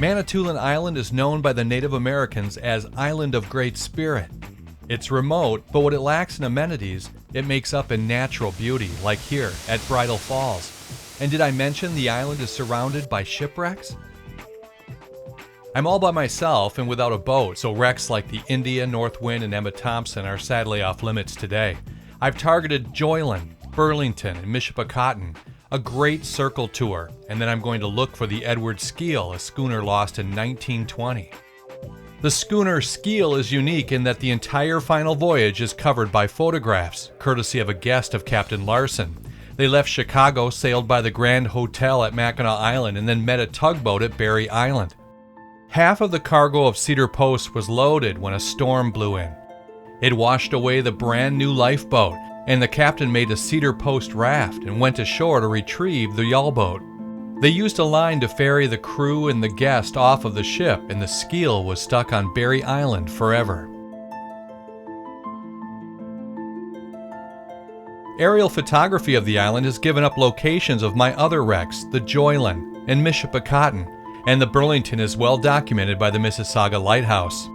Manitoulin Island is known by the Native Americans as Island of Great Spirit. It's remote, but what it lacks in amenities, it makes up in natural beauty, like here at Bridal Falls. And did I mention the island is surrounded by shipwrecks? I'm all by myself and without a boat, so wrecks like the India, Northwind, and Emma Thompson are sadly off limits today. I've targeted Joyland, Burlington, and Mississagi, a great circle tour, and then I'm going to look for the Edward Skeel, a schooner lost in 1920. The schooner Skeel is unique in that the entire final voyage is covered by photographs, courtesy of a guest of Captain Larson. They left Chicago, sailed by the Grand Hotel at Mackinac Island, and then met a tugboat at Berry Island. Half of the cargo of Cedar Post was loaded when a storm blew in. It washed away the brand new lifeboat, and the captain made a Cedar Post raft and went ashore to retrieve the yawl boat. They used a line to ferry the crew and the guest off of the ship, and the Skeel was stuck on Berry Island forever. Aerial photography of the island has given up locations of my other wrecks, the Joyland and Mississagi, and the Burlington is well documented by the Mississagi Lighthouse.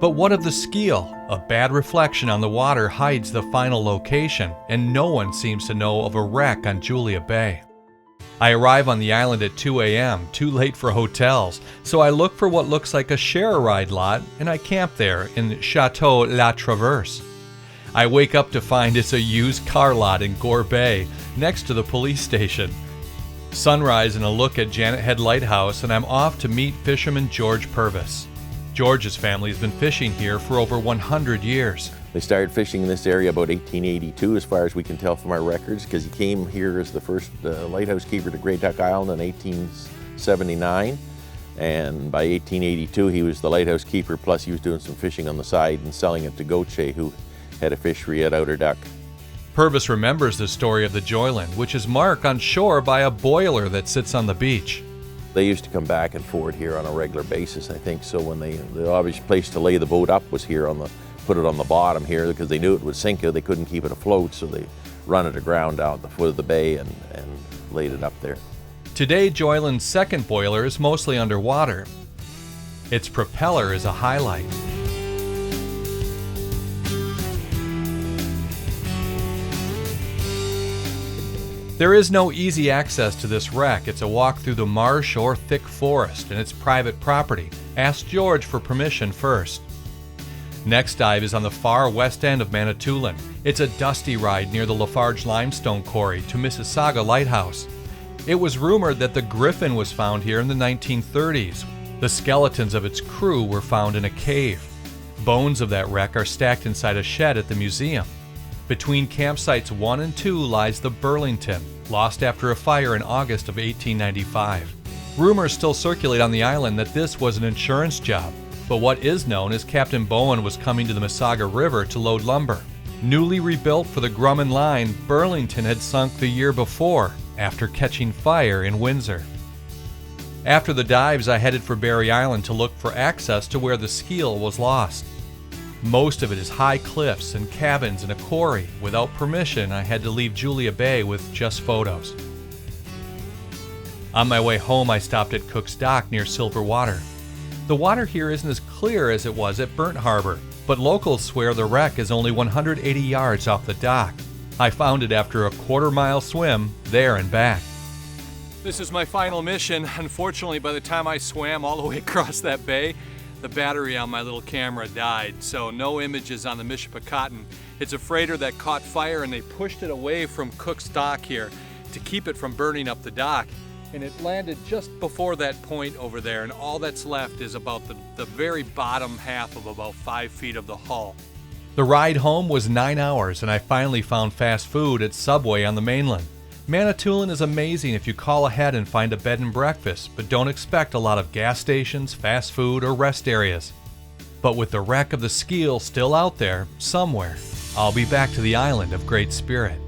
But what of the Skeel? A bad reflection on the water hides the final location, and no one seems to know of a wreck on Julia Bay. I arrive on the island at 2 a.m., too late for hotels, so I look for what looks like a share-a-ride lot, and I camp there in Chateau La Traverse. I wake up to find it's a used car lot in Gore Bay, next to the police station. Sunrise and a look at Janet Head Lighthouse, and I'm off to meet fisherman George Purvis. George's family has been fishing here for over 100 years. They started fishing in this area about 1882, as far as we can tell from our records, because he came here as the first lighthouse keeper to Great Duck Island in 1879. And by 1882, he was the lighthouse keeper, plus he was doing some fishing on the side and selling it to Gauthier, who had a fishery at Outer Duck. Purvis remembers the story of the Joyland, which is marked on shore by a boiler that sits on the beach. They used to come back and forward here on a regular basis, I think. So when the obvious place to lay the boat up was here put it on the bottom here, because they knew it would sink it. They couldn't keep it afloat, so they run it aground down at the foot of the bay and laid it up there. Today, Joyland's second boiler is mostly underwater. Its propeller is a highlight. There is no easy access to this wreck. It's a walk through the marsh or thick forest, and it's private property. Ask George for permission first. Next dive is on the far west end of Manitoulin. It's a dusty ride near the Lafarge limestone quarry to Mississagi Lighthouse. It was rumored that the Griffon was found here in the 1930s. The skeletons of its crew were found in a cave. Bones of that wreck are stacked inside a shed at the museum. Between campsites 1 and 2 lies the Burlington, lost after a fire in August of 1895. Rumors still circulate on the island that this was an insurance job, but what is known is Captain Bowen was coming to the Mississagi River to load lumber. Newly rebuilt for the Grumman Line, Burlington had sunk the year before, after catching fire in Windsor. After the dives, I headed for Berry Island to look for access to where the Skeel was lost. Most of it is high cliffs and cabins and a quarry. Without permission, I had to leave Julia Bay with just photos. On my way home, I stopped at Cook's Dock near Silver Water. The water here isn't as clear as it was at Burnt Harbor, but locals swear the wreck is only 180 yards off the dock. I found it after a quarter-mile swim there and back. This is my final mission. Unfortunately, by the time I swam all the way across that bay, the battery on my little camera died, so no images on the Mississagi. It's a freighter that caught fire and they pushed it away from Cook's Dock here to keep it from burning up the dock. And it landed just before that point over there, and all that's left is about the very bottom half of about 5 feet of the hull. The ride home was 9 hours, and I finally found fast food at Subway on the mainland. Manitoulin is amazing if you call ahead and find a bed and breakfast, but don't expect a lot of gas stations, fast food, or rest areas. But with the wreck of the Skeel still out there, somewhere, I'll be back to the Island of Great Spirit.